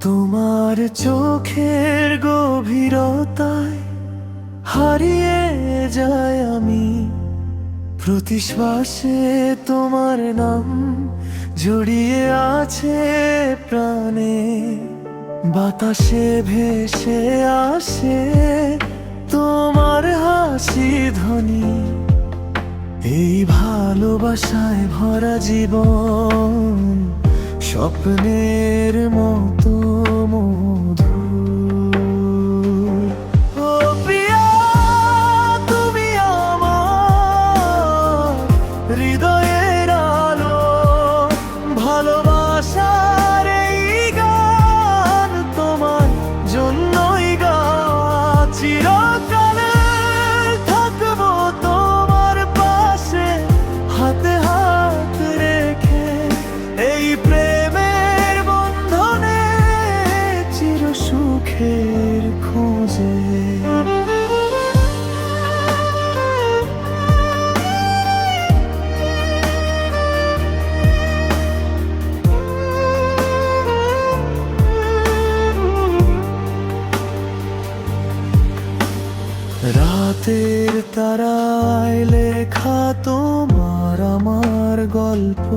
তোমার চোখের গভীরতায় হারিয়ে যায় আমি, প্রতি শ্বাসে তোমার নাম জড়িয়ে আছে প্রাণে। বাতাসে ভেসে আসে তোমার হাসি ধ্বনি, এই ভালোবাসায় ভরা জীবন স্বপ্নের মতো মধুর। ও প্রিয়া, তুমি আমার হৃদয়ের আলো, ভালোবাসার এই গান তোমার জন্যই গাওয়া। চিরকালে থাকবো তোমার পাশে, হাতে হাত রেখে এই প্রেমের বন্ধনে, চির সুখের খোঁজে। রাতের তারায় লেখা তোমার আমার গল্প,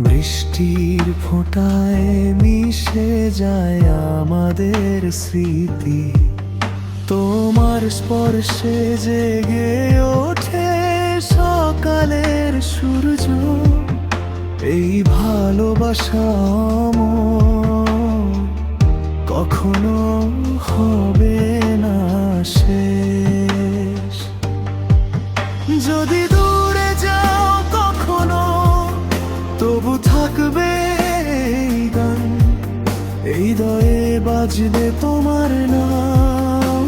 বৃষ্টির ফোঁটায় মিশে যায় আমাদের স্মৃতি। তোমার স্পর্শে জেগে ওঠে সকালের সূর্য, এই ভালোবাসা অমর, কখনো হবে না শেষ। যদি দূরে যাও কখনো, তবু থাকবে এই গান, এই হৃদয়ে বাজবে তোমার নাম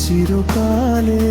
চিরকালে।